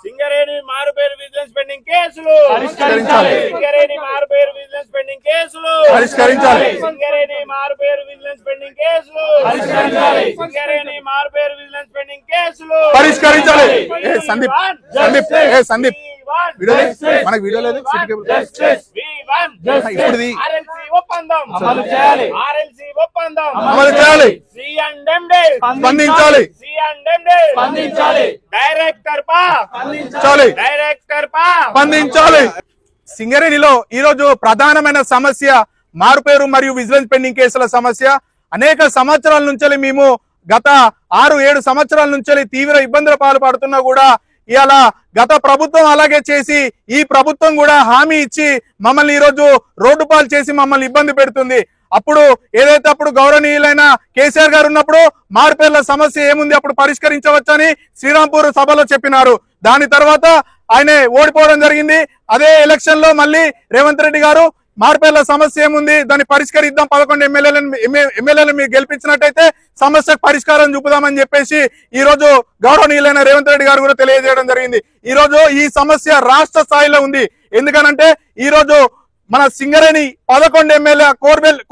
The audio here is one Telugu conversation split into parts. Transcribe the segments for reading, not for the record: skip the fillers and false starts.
సింగరేణి మారుపేరు విజిలెన్స్ పెండింగ్ కేసులు సింగరేణి మారుపేరు విజిలెన్స్ పెండింగ్ కేసులు సింగరేణి మారుపేరు విజిలెన్స్ పెండింగ్ కేసులు సింగరేణి మారుపేరు విజిలెన్స్ పెండింగ్ కేసులు పరిష్కరించాలి. సందీప్ మనకు వీడియో లేదు. ఒప్పందం అమలు చేయాలి. స్పందించాలి. డైరెక్టర్ స్పందించాలి. సింగరేణిలో ఈ రోజు ప్రధానమైన సమస్య మారుపేరు మరియు విజిలెన్స్ పెండింగ్ కేసుల సమస్య. అనేక సంవత్సరాల నుంచి మేము గత 6-7 సంవత్సరాల నుంచి తీవ్ర ఇబ్బందుల పాల్పడుతున్నా కూడా ఇవాళ గత ప్రభుత్వం అలాగే చేసి ఈ ప్రభుత్వం కూడా హామీ ఇచ్చి మమ్మల్ని ఈరోజు రోడ్డు పాలు చేసి మమ్మల్ని ఇబ్బంది పెడుతుంది. అప్పుడు ఏదైతే అప్పుడు గౌరవనీయులైన కేసీఆర్ గారు ఉన్నప్పుడు మారుపేర్ల సమస్య ఏముంది అప్పుడు పరిష్కరించవచ్చని శ్రీరాంపూర్ సభలో చెప్పినారు. దాని తర్వాత ఆయన ఓడిపోవడం జరిగింది. అదే ఎలక్షన్ లో మళ్ళీ రేవంత్ రెడ్డి గారు మారుపేర్ల సమస్య ఏముంది దాన్ని పరిష్కరిద్దాం, 11 ఎమ్మెల్యేలను మీరు గెలిపించినట్టయితే సమస్యకు పరిష్కారం చూపుదామని చెప్పేసి ఈ రోజు గౌరవనీయులైన రేవంత్ రెడ్డి గారు కూడా తెలియజేయడం జరిగింది. ఈ రోజు ఈ సమస్య రాష్ట్ర స్థాయిలో ఉంది. ఎందుకనంటే ఈ రోజు మన సింగరేణి 11 ఎమ్మెల్యే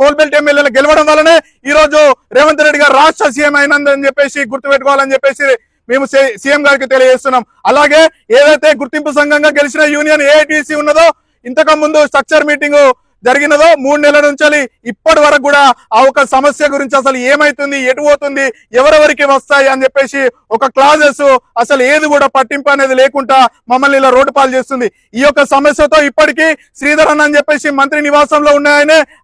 కోల్బెల్ట్ ఎమ్మెల్యేలు గెలవడం వల్లనే ఈ రోజు రేవంత్ రెడ్డి గారు రాష్ట్ర సీఎం అయినందని చెప్పేసి గుర్తుపెట్టుకోవాలని చెప్పేసి మేము సీఎం గారికి తెలియజేస్తున్నాం. అలాగే ఏదైతే గుర్తింపు సంఘంగా గెలిచిన యూనియన్ ఏఐటీసీ ఉన్నదో ఇంతకు ముందు స్ట్రక్చర్ మీటింగ్ జరిగినదో 3 నెలల నుంచి ఇప్పటి వరకు కూడా ఆ ఒక సమస్య గురించి అసలు ఏమైతుంది, ఎటు పోతుంది, ఎవరెవరికి వస్తాయి అని చెప్పేసి ఒక క్లాజెస్ అసలు ఏది కూడా పట్టింపు అనేది లేకుండా మమ్మల్ని ఇలా రోడ్డు పాలు చేస్తుంది. ఈ యొక్క సమస్యతో ఇప్పటికీ శ్రీధర్ అన్న అని చెప్పేసి మంత్రి నివాసంలో ఉన్న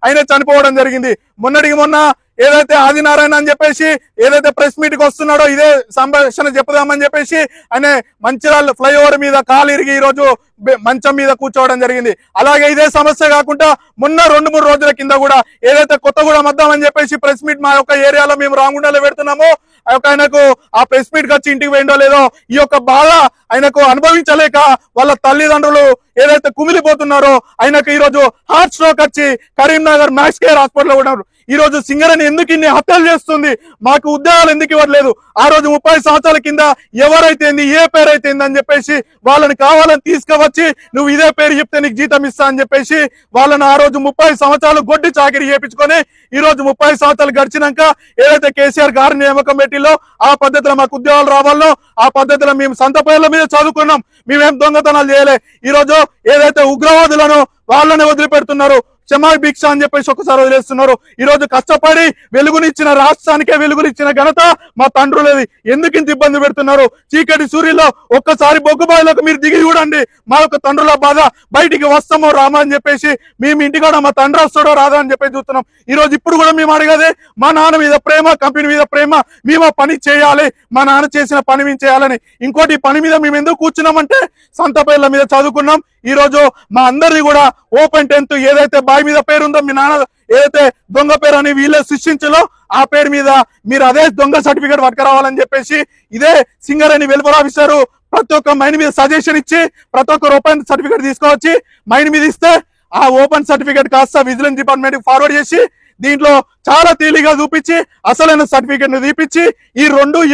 ఆయన చనిపోవడం జరిగింది. మొన్నటికి మొన్న ఏదైతే ఆదినారాయణ అని చెప్పేసి ఏదైతే ప్రెస్ మీట్ కి వస్తున్నాడో ఇదే సంభాషణ చెప్పుదామని చెప్పేసి ఆయన మంచిర్యాల ఫ్లైఓవర్ మీద కాలు ఇరిగి ఈ రోజు మంచం మీద కూర్చోవడం జరిగింది. అలాగే ఇదే సమస్య కాకుండా మొన్న 2-3 రోజుల కింద కూడా ఏదైతే కొత్తగూడెం వద్దామని చెప్పేసి ప్రెస్ మీట్ మా యొక్క ఏరియాలో మేము రాంగుండలో పెడుతున్నామో ఆ యొక్క ఆయనకు ఆ ప్రెస్ మీట్ వచ్చి ఇంటికి పోయిండో లేదో ఈ యొక్క బాధ ఆయనకు అనుభవించలేక వాళ్ళ తల్లిదండ్రులు ఏదైతే కుమిలిపోతున్నారో ఆయనకు ఈ రోజు హార్ట్ స్ట్రోక్ వచ్చి కరీంనగర్ మ్యాక్స్ కేర్ హాస్పిటల్లో ఉన్నారు. ఈ రోజు సింగరేణి ఎందుకు ఇన్ని హత్యలు చేస్తుంది, మాకు ఉద్యోగాలు ఎందుకు ఇవ్వట్లేదు, ఆ రోజు 30 సంవత్సరాల కింద ఎవరైతే ఏ పేరు అయితే అని చెప్పేసి వాళ్ళని కావాలని తీసుకువచ్చి నువ్వు ఇదే పేరు చెప్తే నీకు జీతం ఇస్తా అని చెప్పేసి వాళ్ళని ఆ రోజు 30 సంవత్సరాలు గొడ్డి చాకిరి చేయించుకొని ఈ రోజు 30 సంవత్సరాలు గడిచినాక ఏదైతే కేసీఆర్ గారి నియామకం పెట్టిలో ఆ పద్ధతిలో మాకు ఉద్యోగాలు రావాలో ఆ పద్ధతిలో మేము సొంత పేర్ల మీద చదువుకున్నాం, మేమేం దొంగతనాలు చేయలే. ఈ రోజు ఏదైతే ఉగ్రవాదులను వాళ్ళని వదిలిపెడుతున్నారు, క్షమా భిక్ష అని చెప్పేసి ఒకసారి వదిలేస్తున్నారు. ఈ రోజు కష్టపడి వెలుగునిచ్చిన రాష్ట్రానికే వెలుగునిచ్చిన ఘనత మా తండ్రులది. ఎందుకు ఇంత ఇబ్బంది పెడుతున్నారు? చీకటి సూర్యుల్లో ఒక్కసారి బొగ్గుబాయిలోకి మీరు దిగి చూడండి, మా యొక్క తండ్రుల బాధ. బయటికి వస్తామో రామా అని చెప్పేసి మేము ఇంటికాడ మా తండ్రి వస్తాడో రాదా అని చెప్పేసి చూస్తున్నాం. ఈ రోజు ఇప్పుడు కూడా మేము అడిగేదే మా నాన్న మీద ప్రేమ, కంపెనీ మీద ప్రేమ, మేము పని చేయాలి, మా నాన్న చేసిన పని మేము చేయాలని. ఇంకోటి పని మీద మేము ఎందుకు కూర్చున్నామంటే సొంత పేర్ల మీద చదువుకున్నాం. ఈ రోజు మా అందరిది కూడా ఓపెన్ 10th ఏదైతే బాయ్ మీద పేరుందో మీ నాన్న ఏదైతే దొంగ పేరు అని వీళ్ళే సృష్టించలో ఆ పేరు మీద మీరు అదే దొంగ సర్టిఫికేట్ పట్టుకురావాలని చెప్పేసి ఇదే సింగరేణి వెల్ఫేర్ ఆఫీసర్ ప్రతి ఒక్క మైన్ మీద సజెషన్ ఇచ్చి ప్రతి ఒక్కరు ఓపెన్ సర్టిఫికేట్ తీసుకొచ్చి మైన్ మీద ఇస్తే ఆ ఓపెన్ సర్టిఫికేట్ కాస్త విజిలెన్స్ డిపార్ట్మెంట్ ఫార్వర్డ్ చేసి దీంట్లో చాలా తేలిగా చూపించి అసలైన సర్టిఫికేట్ ను తీపిచ్చి ఈ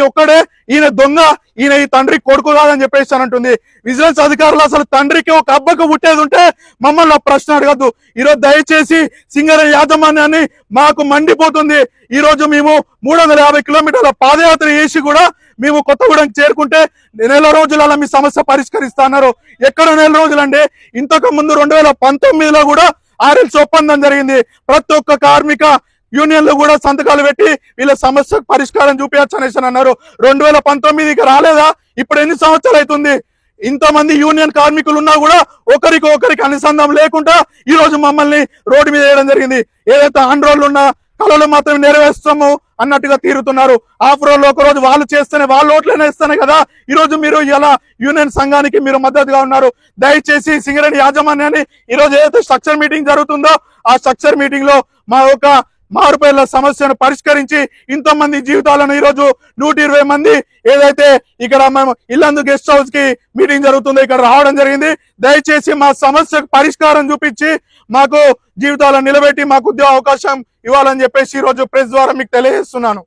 ఒక్కడే ఈయన దొంగ, ఈయన ఈ తండ్రి కొడుకు కాదని చెప్పేసి అంటుంది. విజిలెన్స్ అధికారులు అసలు తండ్రికి ఒక అబ్బకు పుట్టేది ఉంటే మమ్మల్ని ప్రశ్న అడగద్దు. ఈరోజు దయచేసి సింగరేణి యాజమాన్యాన్ని మాకు మండిపోతుంది. ఈ రోజు మేము 350 కిలోమీటర్ల పాదయాత్ర చేసి కూడా మేము కొత్తగూడెంకి చేరుకుంటే నెల రోజులలో మీ సమస్య పరిష్కరిస్తా అన్నారు. ఎక్కడ నెల రోజులండి? ఇంతకు ముందు 2019లో కూడా ఆర్ఎల్స్ ఒప్పందం జరిగింది. ప్రతి ఒక్క కార్మిక యూనియన్లు కూడా సంతకాలు పెట్టి వీళ్ళ సమస్యకు పరిష్కారం చూపించచ్చు అనేసి అన్నారు. 2019కి రాలేదా? ఇప్పుడు ఎన్ని సంవత్సరాలు అవుతుంది? ఇంతమంది యూనియన్ కార్మికులు ఉన్నా కూడా ఒకరికి అనుసంధానం లేకుండా ఈ రోజు మమ్మల్ని రోడ్డు మీద వేయడం జరిగింది. ఏదైతే ఆన్ రోడ్లు ఉన్న కళలు మాత్రం నెరవేర్స్తాము అన్నట్టుగా తీరుతున్నారు. ఆఫ్ రోడ్ లో ఒక రోజు వాళ్ళు చేస్తేనే వాళ్ళ ఓట్లనే ఇస్తేనే కదా ఈ రోజు మీరు ఇలా యూనియన్ సంఘానికి మీరు మద్దతుగా ఉన్నారు. దయచేసి సింగరేణి యాజమాన్యాన్ని ఈ రోజు ఏదైతే స్ట్రక్చర్ మీటింగ్ జరుగుతుందో ఆ స్ట్రక్చర్ మీటింగ్ లో మా ఒక మారుపేర్ల సమస్యను పరిష్కరించి ఇంతమంది జీవితాలను ఈ రోజు 120 మంది ఏదైతే ఇక్కడ మేము ఇల్లందు గెస్ట్ హౌస్ కి మీటింగ్ జరుగుతుందో ఇక్కడ రావడం జరిగింది. దయచేసి మా సమస్యకు పరిష్కారం చూపించి మాకు జీవితాలను నిలబెట్టి మాకు ఉద్యోగ అవకాశం ఇవ్వాలని చెప్పేసి ఈ రోజు ప్రెస్ ద్వారా మీకు తెలియజేస్తున్నాను.